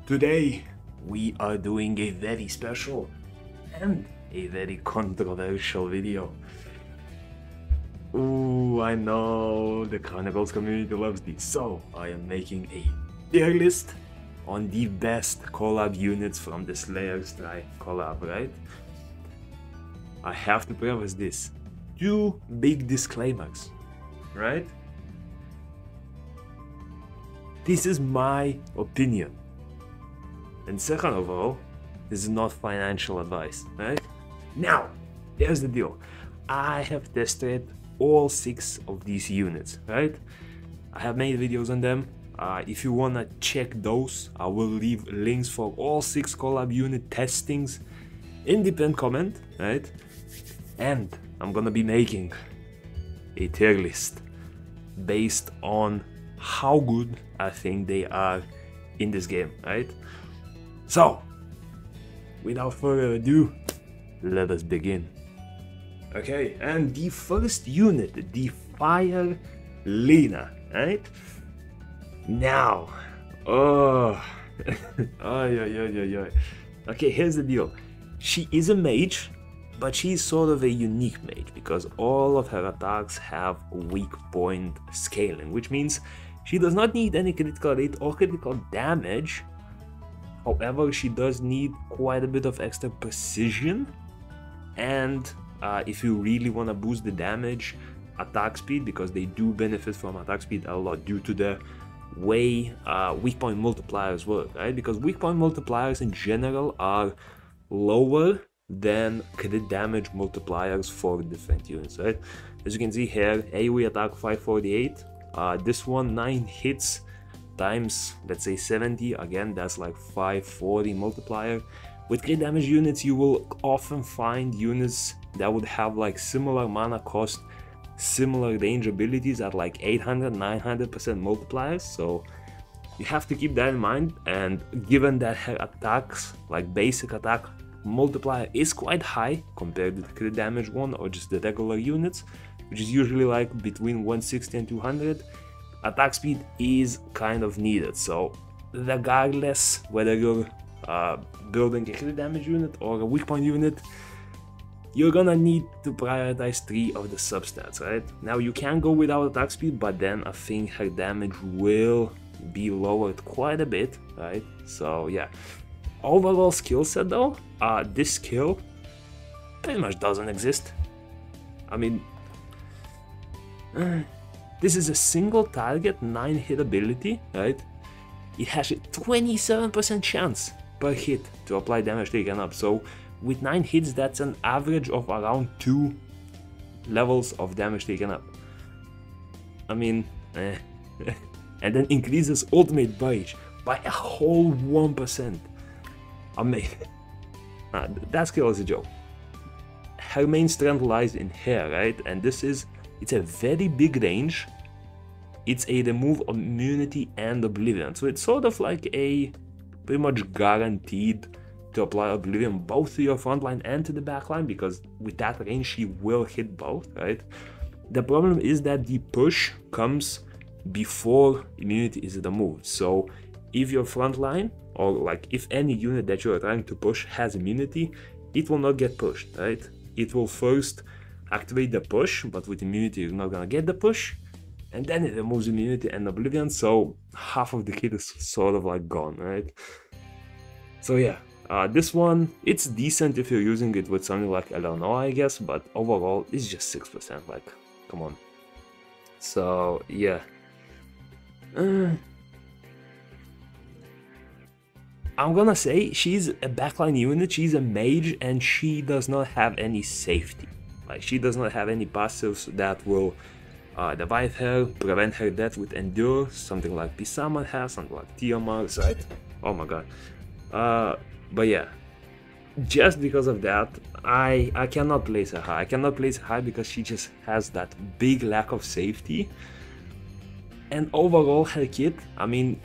Today we are doing a very special and a very controversial video. Ooh, I know the Chronicles community loves this, so I am making a tier list on the best collab units from the Slayer's Try collab, right? I have to preface this. Two big disclaimers, right? This is my opinion. And second of all, this is not financial advice, right? Now, here's the deal. I have tested all 6 of these units, right? I have made videos on them. If you wanna check those, I will leave links for all 6 collab unit testings in the pinned comment, right? And I'm gonna be making a tier list based on how good I think they are in this game, right? So, without further ado, let us begin. Okay, and the first unit, the Fire Lena, right? Now, okay, here's the deal. She is a mage, but she's sort of a unique mage because all of her attacks have weak point scaling, which means she does not need any critical rate or critical damage. However, she does need quite a bit of extra precision, and if you really want to boost the damage, attack speed, because they do benefit from attack speed a lot due to the way weak point multipliers work, right? Because weak point multipliers in general are lower than crit damage multipliers for different units, right? As you can see here, AoE attack 548, this one 9 hits times, let's say 70, again that's like 540 multiplier. With crit damage units, you will often find units that would have like similar mana cost, similar range abilities at like 800-900% multipliers, so you have to keep that in mind. And given that her attacks, like basic attack multiplier, is quite high compared to the crit damage one or just the regular units, which is usually like between 160 and 200, attack speed is kind of needed. So regardless whether you're building a crit damage unit or a weak point unit, you're gonna need to prioritize 3 of the substats, right? Now you can go without attack speed, but then I think her damage will be lowered quite a bit, right? So yeah, overall skill set though, this skill pretty much doesn't exist. I mean, this is a single target 9 hit ability, right? It has a 27% chance per hit to apply damage taken up. So with 9 hits, that's an average of around 2 levels of damage taken up. I mean, and then increases ultimate barrage by a whole 1%. Amazing. That skill is a joke. Her main strength lies in hair, right? And it's a very big range. It's a remove immunity and oblivion, so it's sort of like a pretty much guaranteed to apply oblivion both to your front line and to the back line, because with that range she will hit both, right? The problem is that the push comes before immunity is removed, so if your front line, or like if any unit that you are trying to push has immunity, it will not get pushed, right? It will first activate the push, but with immunity you're not gonna get the push, and then it removes immunity and oblivion, so half of the kit is sort of like gone, right? So yeah, this one, it's decent if you're using it with something like Eleanor, I guess, but overall it's just 6%, like, come on. So yeah, I'm gonna say she's a backline unit, she's a mage, and she does not have any safety. Like, she does not have any passives that will revive her, prevent her death with Endure, something like Pisama has, something like Tiamar's, right? Oh my god. But yeah, just because of that, I cannot place her high. I cannot place her high because she just has that big lack of safety. And overall, her kit, I mean,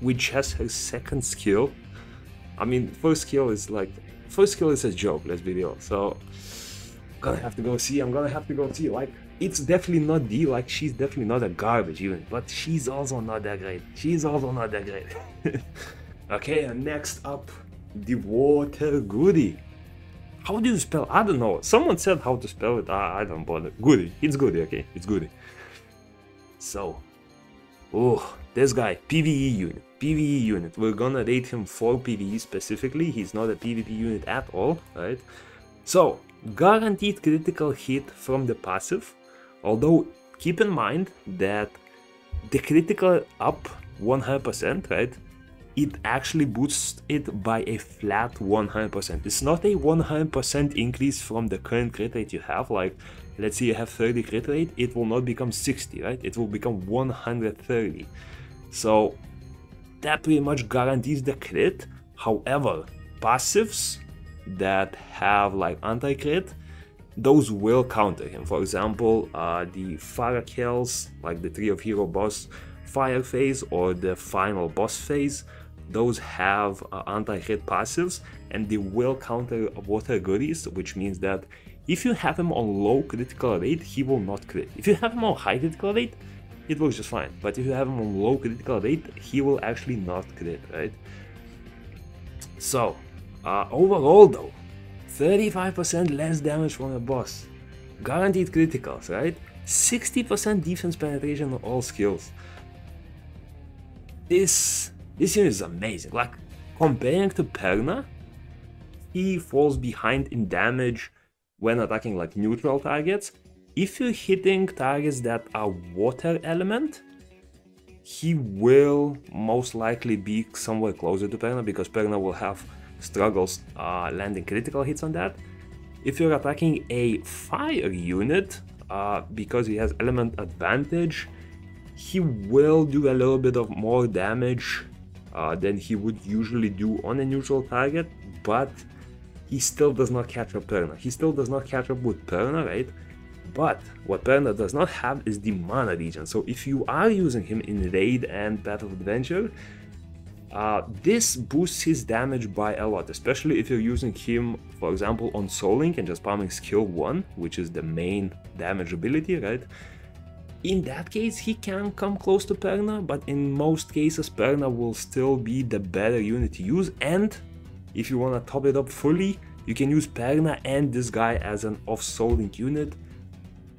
with just her second skill, I mean, first skill is a joke, let's be real. So I'm gonna have to go see, like, it's definitely not D, like she's definitely not a garbage unit, but she's also not that great. She's also not that great. Okay, and next up, the water goody. How do you spell? I don't know. Someone said how to spell it. I don't bother. Goody. It's goody, okay? It's goody. So, oh, this guy, PvE unit. PvE unit. We're gonna rate him for PvE specifically. He's not a PvP unit at all, right? So, guaranteed critical hit from the passive. Although, keep in mind that the critical up 100%, right? It actually boosts it by a flat 100%. It's not a 100% increase from the current crit rate you have. Like, let's say you have 30 crit rate, it will not become 60, right? It will become 130. So, that pretty much guarantees the crit. However, passives that have like anti-crit, those will counter him. For example, the Farakels, like the Tree of Hero boss fire phase or the final boss phase, those have anti-crit passives and they will counter water goodies, which means that if you have him on low critical rate, he will not crit. If you have him on high critical rate, it works just fine. But if you have him on low critical rate, he will actually not crit, right? So, overall though, 35% less damage from a boss. Guaranteed criticals, right? 60% defense penetration on all skills. This unit is amazing. Like, comparing to Perna, he falls behind in damage when attacking like neutral targets. If you're hitting targets that are water element, he will most likely be somewhere closer to Perna because Perna will have struggles landing critical hits on that. If you're attacking a fire unit, because he has element advantage, he will do a little bit of more damage than he would usually do on a neutral target, but he still does not catch up Perna. He still does not catch up with Perna, right? But what Perna does not have is the mana regen. So if you are using him in Raid and Path of Adventure, this boosts his damage by a lot, especially if you're using him, for example, on Soul Link and just farming skill 1, which is the main damage ability, right? In that case, he can come close to Perna, but in most cases, Perna will still be the better unit to use. And if you want to top it up fully, you can use Perna and this guy as an off Soul Link unit.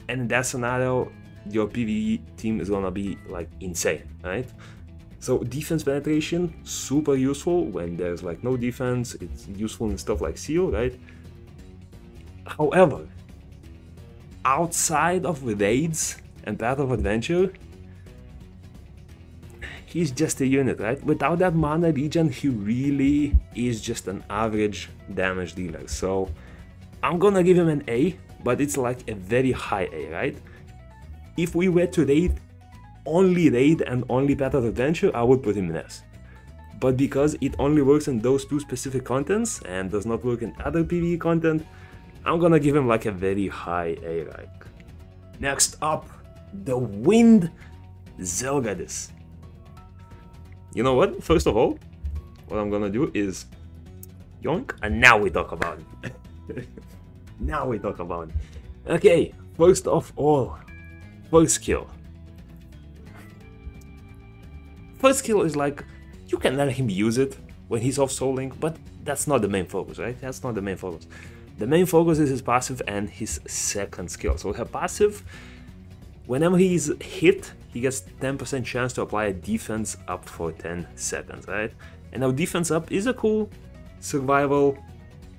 And in that scenario, your PvE team is gonna be like insane, right? So defense penetration, super useful when there's like no defense. It's useful in stuff like Seal, right? However, outside of raids and Path of Adventure, he's just a unit, right? Without that mana regen, he really is just an average damage dealer. So I'm gonna give him an A, but it's like a very high A, right? If we were to rate only Raid and only Path of Adventure, I would put him in S. But because it only works in those two specific contents and does not work in other PvE content, I'm gonna give him like a very high A rank. Next up, the Wind Zelgadis. You know what? First of all, what I'm gonna do is yoink, and now we talk about it. Now we talk about it. Okay, first of all, first skill. First skill is like, you can let him use it when he's off Soul Link, but that's not the main focus, right? That's not the main focus. The main focus is his passive and his second skill. So her passive, whenever he's hit, he gets 10% chance to apply a defense up for 10 seconds, right? And now defense up is a cool survival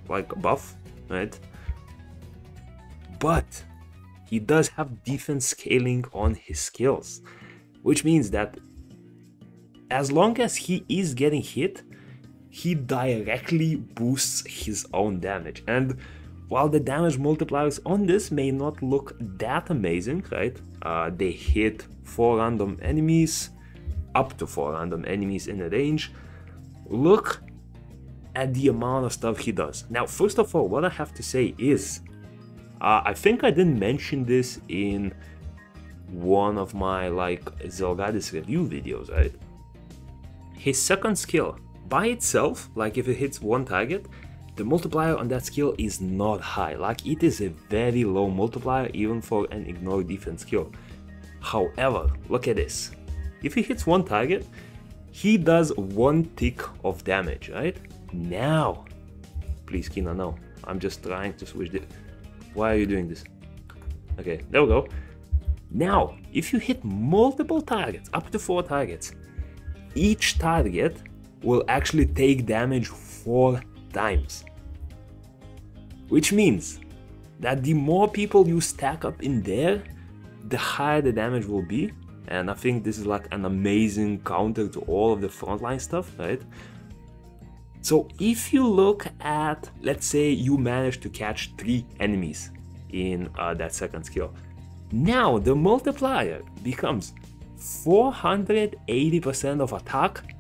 like buff, right? But he does have defense scaling on his skills, which means that as long as he is getting hit, he directly boosts his own damage. And while the damage multipliers on this may not look that amazing, right? They hit 4 random enemies, up to 4 random enemies in a range. Look at the amount of stuff he does. Now, first of all, what I have to say is, I think I didn't mention this in one of my like Zelgadis review videos, right? His second skill, by itself, like if it hits one target, the multiplier on that skill is not high, like it is a very low multiplier even for an ignore defense skill. However, look at this. If he hits one target, he does 1 tick of damage, right? Now, please Kina, no. I'm just trying to switch this. Why are you doing this? Okay, there we go. Now, if you hit multiple targets, up to 4 targets, each target will actually take damage 4 times. Which means that the more people you stack up in there, the higher the damage will be. And I think this is like an amazing counter to all of the frontline stuff, right? So if you look at, let's say you manage to catch 3 enemies in that second skill, now the multiplier becomes 480% of attack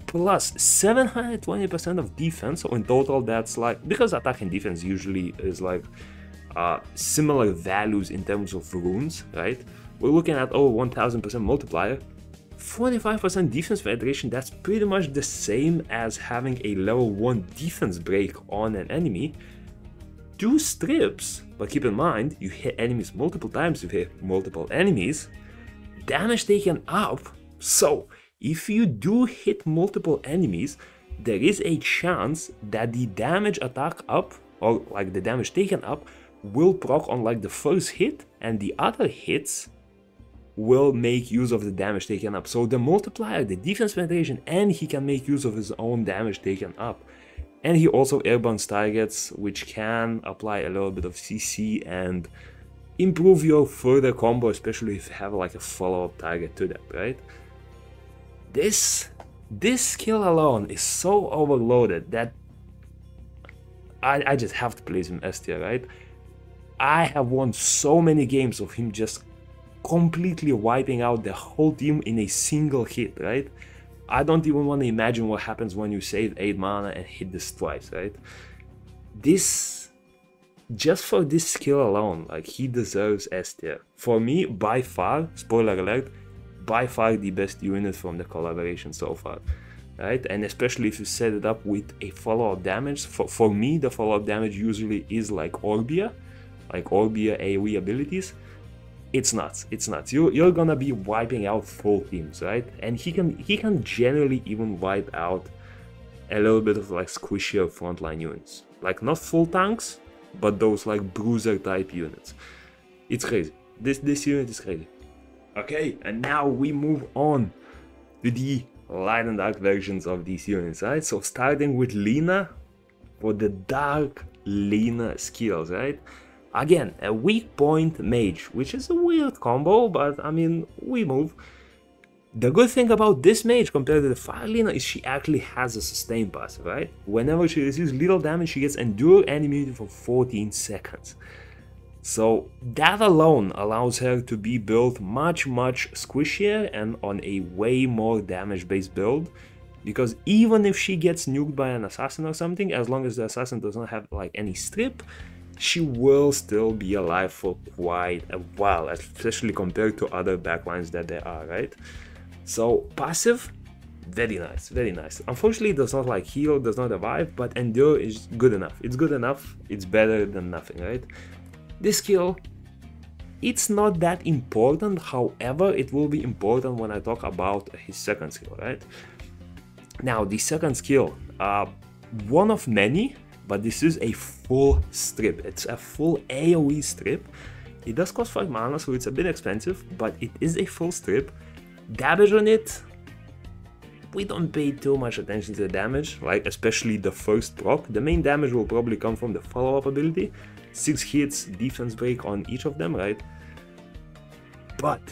plus 720% of defense. So in total that's like, because attack and defense usually is like similar values in terms of runes, right? We're looking at over 1000% multiplier, 45% defense penetration. That's pretty much the same as having a level 1 defense break on an enemy. 2 strips, but keep in mind, you hit enemies multiple times, you hit multiple enemies, damage taken up. So if you do hit multiple enemies, there is a chance that the damage attack up, or like the damage taken up, will proc on like the first hit, and the other hits will make use of the damage taken up. So the multiplier, the defense penetration, and he can make use of his own damage taken up. And he also airburns targets, which can apply a little bit of CC and improve your further combo, especially if you have like a follow-up target to that, right? This skill alone is so overloaded that I just have to place him S tier, right? I have won so many games of him just completely wiping out the whole team in a single hit, right? I don't even want to imagine what happens when you save 8 mana and hit this twice, right? This, just for this skill alone, like he deserves S tier. For me, by far, spoiler alert, by far the best unit from the collaboration so far, right? And especially if you set it up with a follow-up damage. For me, the follow-up damage usually is like Orbia AoE abilities. It's nuts, it's nuts. You're gonna be wiping out full teams, right? And he can generally even wipe out a little bit of like squishier frontline units. Like not full tanks, but those like bruiser type units. It's crazy. This unit is crazy. Okay, and now we move on to the light and dark versions of these units, right? So starting with Lena for the dark Lena skills, right? Again, a weak point mage, which is a weird combo, but I mean, we move. The good thing about this mage compared to the fire Lena is she actually has a sustain passive, right? Whenever she receives little damage, she gets endure and immunity for 14 seconds. So that alone allows her to be built much squishier and on a way more damage based build, because even if she gets nuked by an assassin or something, as long as the assassin does not have like any strip, she will still be alive for quite a while, especially compared to other backlines that there are, right? So passive, very nice, very nice. Unfortunately, it does not like heal, does not revive, but endure is good enough. It's good enough, it's better than nothing, right? This skill, it's not that important, however, it will be important when I talk about his second skill, right? Now, the second skill, one of many, but this is a full strip. It's a full AoE strip. It does cost 5 mana, so it's a bit expensive, but it is a full strip. Damage on it, we don't pay too much attention to the damage, like especially the first proc. The main damage will probably come from the follow-up ability. 6 hits, defense break on each of them, right? But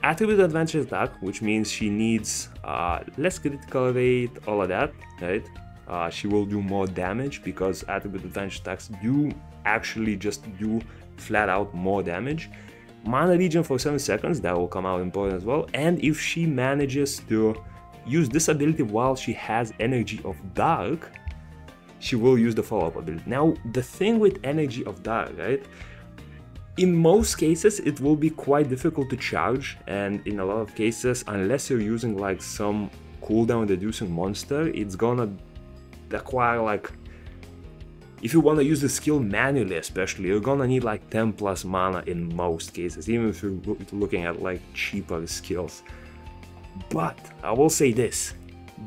attribute advantage attack, which means she needs less critical rate, all of that, right? She will do more damage because attribute advantage attacks do actually just do flat out more damage. Mana regen for 7 seconds, that will come out important as well. And if she manages to use this ability while she has Energy of Dark, she will use the follow-up ability. Now, the thing with Energy of Dark, right? In most cases, it will be quite difficult to charge, and in a lot of cases, unless you're using like some cooldown reducing monster, it's gonna require like If you want to use the skill manually especially, you're gonna need like 10 plus mana in most cases, even if you're looking at like cheaper skills. But I will say this,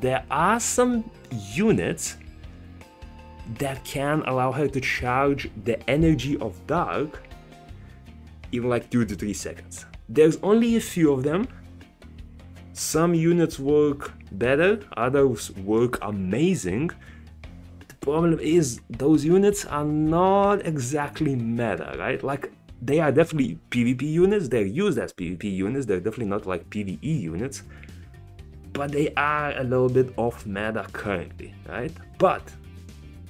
there are some units that can allow her to charge the energy of Dark in like 2 to 3 seconds. There's only a few of them. Some units work better, others work amazing. The problem is those units are not exactly meta, right? Like, they are definitely PvP units, they're used as PvP units, they're definitely not like PvE units, but they are a little bit off meta currently, right? But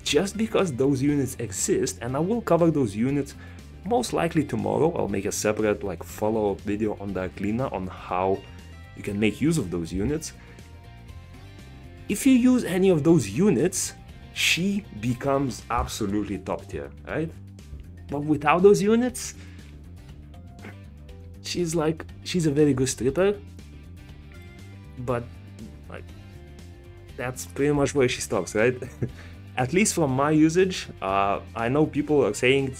just because those units exist, and I will cover those units most likely tomorrow, I'll make a separate like follow-up video on Lena on how you can make use of those units. If you use any of those units, she becomes absolutely top tier, right? But without those units, she's a very good stripper, but like, that's pretty much where she stops, right? At least from my usage, I know people are saying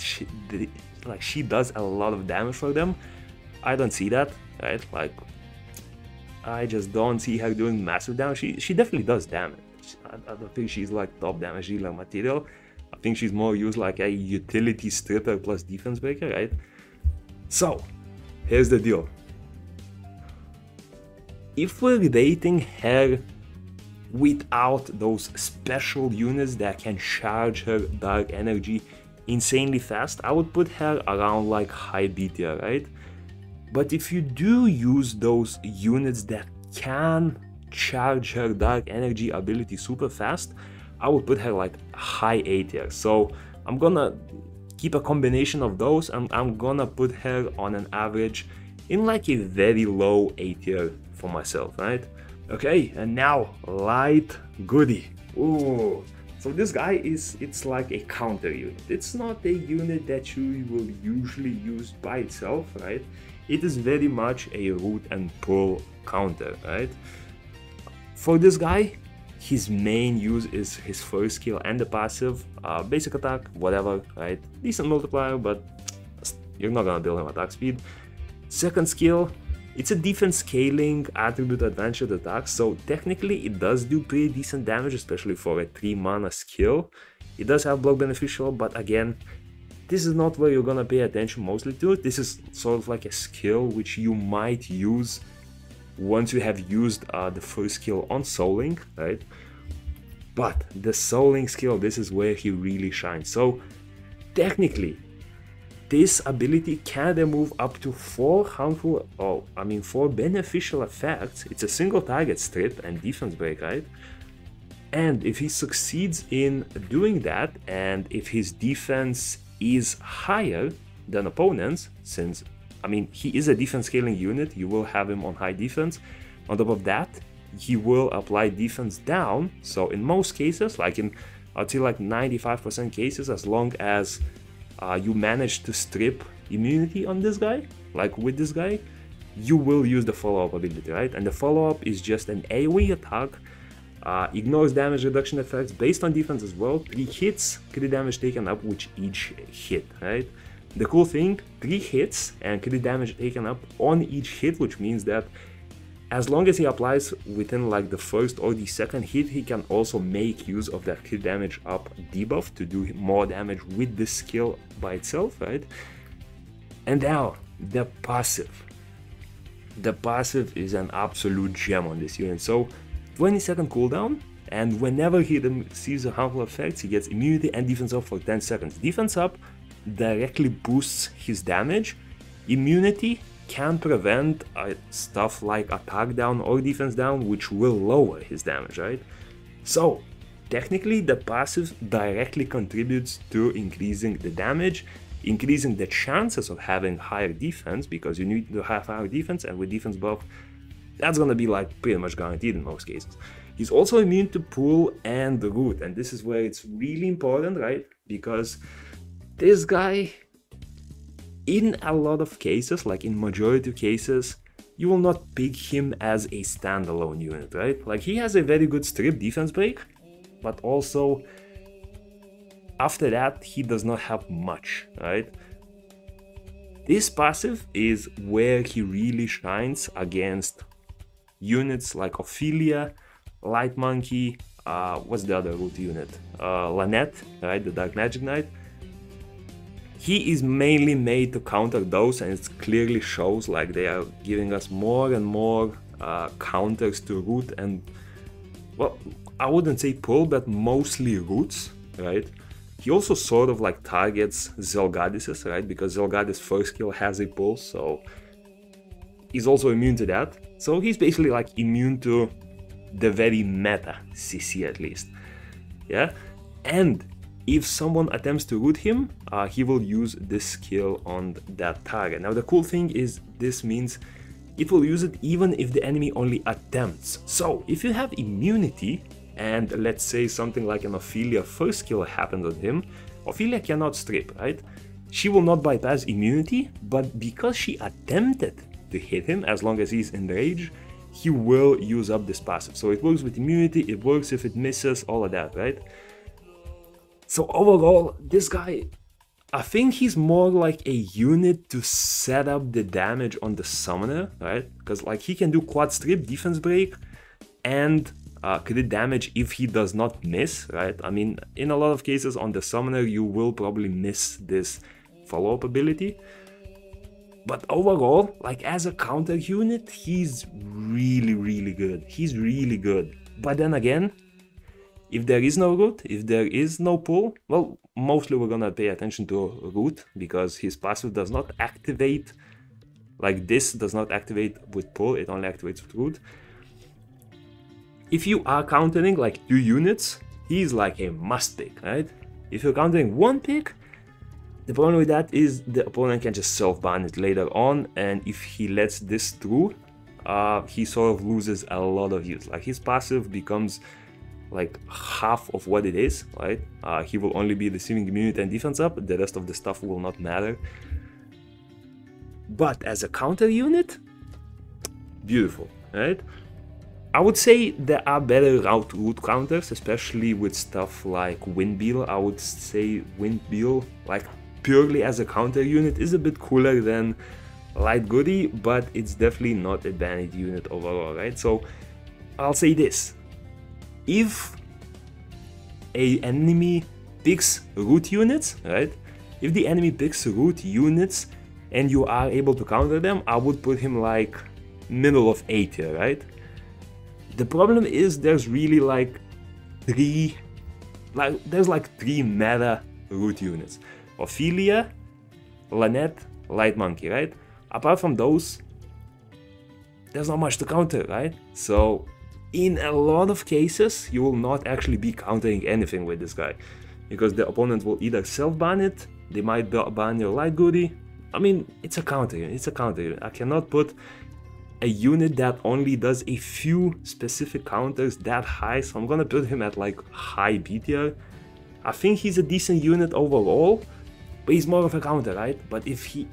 she does a lot of damage for them. I don't see that, right? Like, I just don't see her doing massive damage. She definitely does damage. I don't think she's like top damage dealer material. I think she's more used like a utility stripper plus defense breaker, right? So, here's the deal. If we're rating her without those special units that can charge her dark energy insanely fast, I would put her around like high B tier, right? But if you do use those units that can charge her dark energy ability super fast, I would put her like high A tier. So I'm gonna keep a combination of those, and I'm gonna put her on an average in like a very low A tier for myself, right? Okay, and now light goody. Ooh, so this guy it's like a counter unit. It's not a unit that you will usually use by itself, right? It is very much a root and pull counter, right? For this guy, his main use is his first skill and the passive, basic attack, whatever, right? Decent multiplier, but you're not gonna build him attack speed. Second skill, it's a defense scaling attribute advanced attack, so technically it does do pretty decent damage, especially for a 3 mana skill. It does have block beneficial, but again, this is not where you're gonna pay attention mostly to. This is sort of like a skill which you might use once you have used the first skill on souling, right? But the souling skill, this is where he really shines. So technically, this ability can remove up to 4 beneficial effects. It's a single target strip and defense break, right? And if he succeeds in doing that, and if his defense is higher than opponents, since he is a defense scaling unit, you will have him on high defense. On top of that, he will apply defense down. So in most cases, like I'd say like 95% cases, as long as you manage to strip immunity on this guy, like with this guy, you will use the follow-up ability, right? And the follow-up is just an AoE attack, ignores damage reduction effects based on defense as well, 3 hits, crit damage taken up with each hit, right? The cool thing, 3 hits and crit damage taken up on each hit, which means that as long as he applies within like the first or the second hit, he can also make use of that crit damage up debuff to do more damage with this skill by itself, right? And now, the passive. The passive is an absolute gem on this unit. So, 20-second cooldown, and whenever he receives a harmful effect, he gets immunity and defense up for 10 seconds. Defense up directly boosts his damage. Immunity can prevent stuff like attack down or defense down, which will lower his damage, right? So technically the passive directly contributes to increasing the damage, increasing the chances of having higher defense, because you need to have higher defense, and with defense buff, that's gonna be like pretty much guaranteed in most cases. He's also immune to pull and root, and this is where it's really important, right? Because this guy, in a lot of cases, like in majority of cases, you will not pick him as a standalone unit, right? Like, he has a very good strip defense break, but also after that, he does not have much, right? This passive is where he really shines against units like Ophelia, Light Monkey, what's the other root unit? Lena, right, the Dark Magic Knight. He is mainly made to counter those, and it clearly shows like they are giving us more and more counters to root and, well, I wouldn't say pull, but mostly roots, right? He also sort of like targets zelgadis, right? Because zelgadis first skill has a pull, so he's also immune to that. So he's basically like immune to the very meta CC at least, yeah? And if someone attempts to root him, he will use this skill on that target. Now the cool thing is this means it will use it even if the enemy only attempts. So if you have immunity, and let's say something like an Ophelia first skill happens on him, Ophelia cannot strip, right? She will not bypass immunity, but because she attempted to hit him, as long as he's enraged, he will use up this passive. So it works with immunity, it works if it misses, all of that, right? So overall, this guy, I think he's more like a unit to set up the damage on the summoner, right? Because like he can do quad strip, defense break, and crit damage if he does not miss, right? I mean, in a lot of cases on the summoner, you will probably miss this follow-up ability. But overall, like as a counter unit, he's really good. He's really good. But then again, if there is no root, if there is no pull, well, mostly we're gonna pay attention to root because his passive does not activate, like this does not activate with pull, it only activates with root. If you are countering like 2 units, he's like a must pick, right? If you're countering 1 pick, the problem with that is the opponent can just self-ban it later on, and if he lets this through, he sort of loses a lot of use. Like his passive becomes like half of what it is, right? He will only be receiving immunity and defense up, the rest of the stuff will not matter. But as a counter unit, beautiful, right? I would say there are better root counters, especially with stuff like Windbeal. I would say Windbeal, like purely as a counter unit, is a bit cooler than Light Goody, but it's definitely not a banned unit overall, right? So I'll say this: if an enemy picks root units, right? If the enemy picks root units and you are able to counter them, I would put him like middle of A tier, right? The problem is there's really like three meta root units: Ophelia, Lena, Light Monkey, right? Apart from those, there's not much to counter, right? So in a lot of cases, you will not actually be countering anything with this guy, because the opponent will either self-ban it, they might ban your Light Goody. I mean, it's a counter unit, it's a counter unit. I cannot put a unit that only does a few specific counters that high, so I'm gonna put him at like high B tier. I think he's a decent unit overall, but he's more of a counter, right? But if he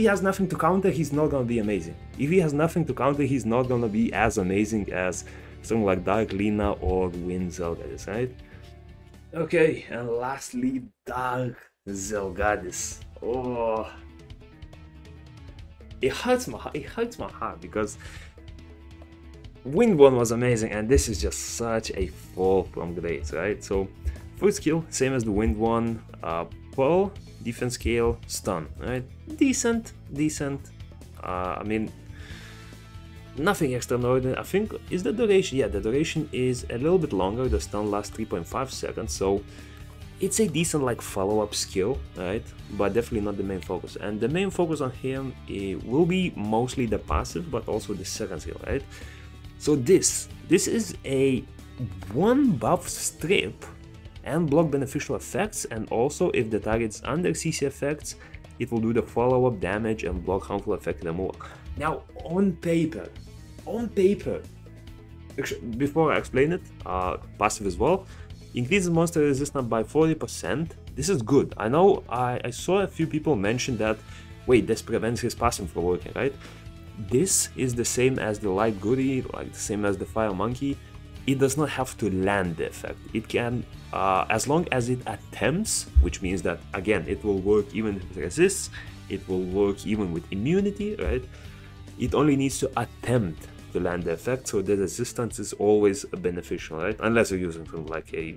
has nothing to counter, he's not gonna be amazing. If he has nothing to counter, he's not gonna be as amazing as something like Dark Lena or Wind Zelgadis, right? Okay, and lastly, Dark Zelgadis. Oh, it hurts my heart because Wind one was amazing, and this is just such a fall from grace, right? So first skill, same as the Wind one, Pearl, defense scale, stun, right? Decent. I mean, nothing extraordinary. I think, is the duration? Yeah, the duration is a little bit longer. The stun lasts 3.5 seconds, so it's a decent like follow-up skill, right? But definitely not the main focus. And the main focus on him will be mostly the passive, but also the second skill, right? So this is a 1 buff strip and block beneficial effects, and also if the target's under CC effects, it will do the follow-up damage and block harmful effect removal. Now, on paper, before I explain it, passive as well, increases monster resistance by 40%. This is good. I know I saw a few people mention that, wait, this prevents his passive from working, right? This is the same as the Light Goody, like the same as the Fire Monkey. it does not have to land the effect. It can, as long as it attempts, which means that, again, it will work even if it resists, it will work even with immunity, right? It only needs to attempt to land the effect, so the resistance is always beneficial, right? Unless you're using something like a,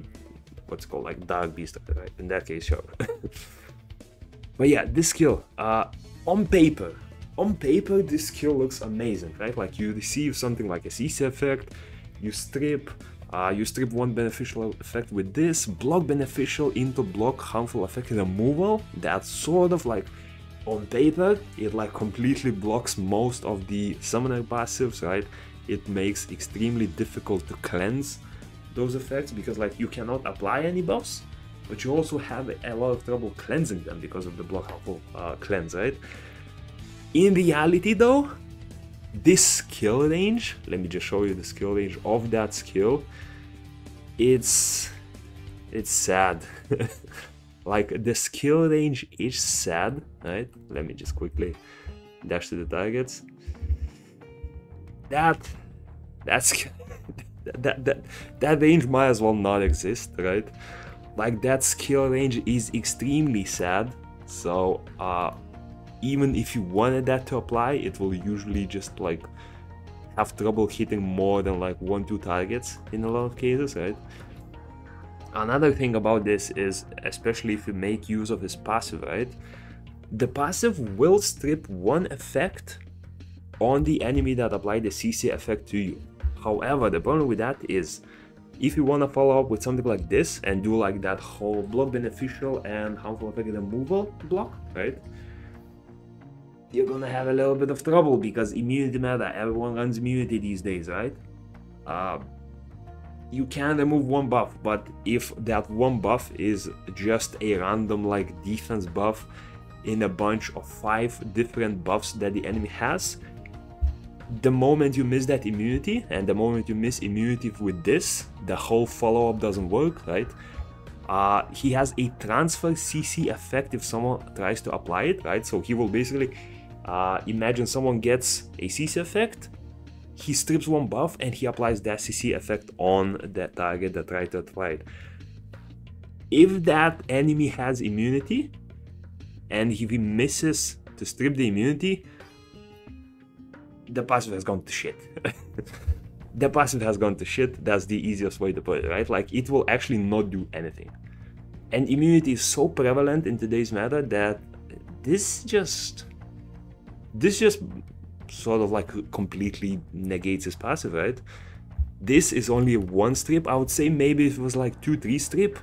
what's called like Dark Beast, right? In that case, sure. But yeah, this skill, on paper, this skill looks amazing, right? Like you receive something like a CC effect, you strip one beneficial effect with this, block beneficial into block harmful effect removal. That's sort of like, on paper, it like completely blocks most of the summoner passives, right? It makes extremely difficult to cleanse those effects because like you cannot apply any buffs, but you also have a lot of trouble cleansing them because of the block harmful cleanse, right? In reality though, this skill range, let me just show you the skill range of that skill. It's sad. Like the skill range is sad, right? Let me just quickly dash to the targets. That range might as well not exist, right? Like that skill range is extremely sad. So even if you wanted that to apply, it will usually just like have trouble hitting more than like 1-2 targets in a lot of cases, right? Another thing about this is, especially if you make use of his passive, right? The passive will strip one effect on the enemy that applied the CC effect to you. However, the problem with that is, if you want to follow up with something like this and do like that whole block beneficial and harmful effect removal block, right? You're gonna have a little bit of trouble because immunity matter. Everyone runs immunity these days, right? You can remove one buff, but if that one buff is just a random like defense buff in a bunch of 5 different buffs that the enemy has, the moment you miss that immunity, and the moment you miss immunity with this, the whole follow-up doesn't work, right? He has a transfer CC effect if someone tries to apply it, right? So he will basically, imagine someone gets a CC effect, he strips one buff and he applies that CC effect on that target that tried to apply it. If that enemy has immunity, and if he misses to strip the immunity, the passive has gone to shit. The passive has gone to shit, that's the easiest way to put it, right? Like, it will actually not do anything. And immunity is so prevalent in today's meta that this just sort of like completely negates his passive, right? This is only a 1 strip. I would say maybe if it was like 2-3 strip,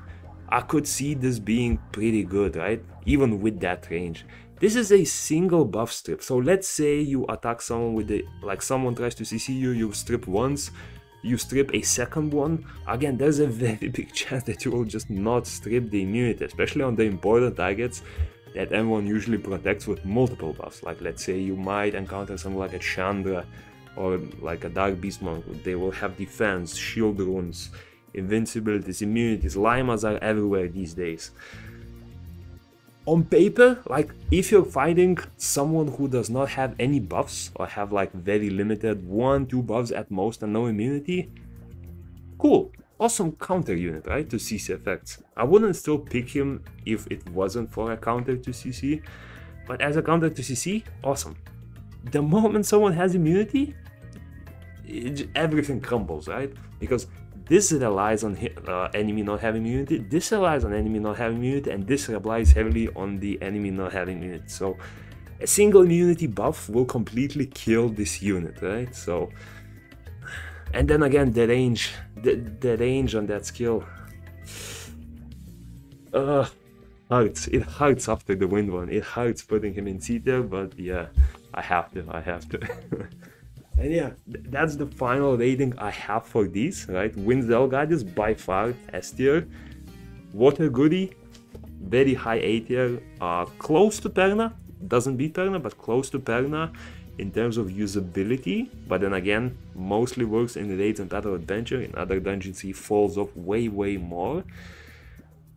I could see this being pretty good, right? Even with that range. This is a single buff strip. So let's say you attack someone with the, like someone tries to CC you, you strip once, you strip a second one. Again, there's a very big chance that you will just not strip the immunity, especially on the important targets that everyone usually protects with multiple buffs. Like let's say you might encounter something like a Chandra or like a Dark Beast monk. They will have defense, shield runes, invincibilities, immunities. Limas are everywhere these days. On paper, like if you're fighting someone who does not have any buffs or have like very limited 1-2 buffs at most and no immunity, cool. Awesome counter unit, right, to CC effects. I wouldn't still pick him if it wasn't for a counter to CC, but as a counter to CC, awesome. The moment someone has immunity, everything crumbles, right? Because this relies on enemy not having immunity, this relies on enemy not having immunity, and this relies heavily on the enemy not having immunity. So a single immunity buff will completely kill this unit, right? So, and then again, the range on that skill hurts. It hurts after the wind one. It hurts putting him in C tier, but yeah, I have to. And yeah, that's the final rating I have for these, right? Wind zelgadis by far S tier. Water gourry, very high A tier, close to Perna. Doesn't beat Perna, but close to Perna in terms of usability, but then again, mostly works in raids and battle adventure. In other dungeons he falls off way more.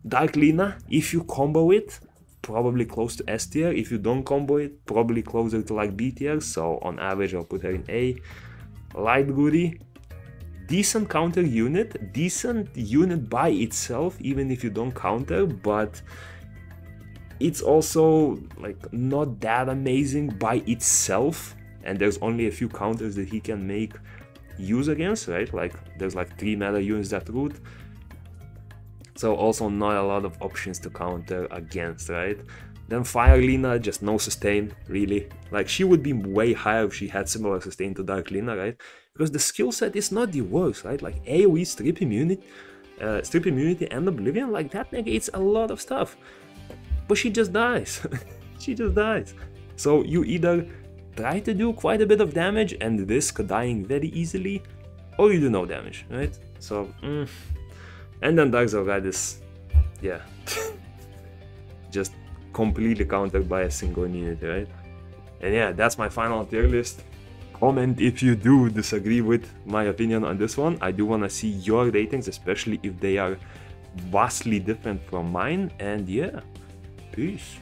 Dark Lena, if you combo it, probably close to S tier. If you don't combo it, probably closer to like B tier, so on average I'll put her in A. Light gourry, decent counter unit, decent unit by itself, even if you don't counter, but it's also like not that amazing by itself, and there's only a few counters that he can make use against, right? Like there's like 3 meta units that root, so also not a lot of options to counter against, right? Then Fire Lena, just no sustain, really. Like she would be way higher if she had similar sustain to Dark Lena, right? Because the skill set is not the worst, right? Like AoE, strip immunity and Oblivion, like that negates a lot of stuff. But she just dies. She just dies. So you either try to do quite a bit of damage and risk dying very easily, or you do no damage, right? So, and then Dark Zelgadis, yeah. Just completely countered by a single unit, right? And yeah, that's my final tier list. Comment if you do disagree with my opinion on this one. I do want to see your ratings, especially if they are vastly different from mine. And yeah, peace.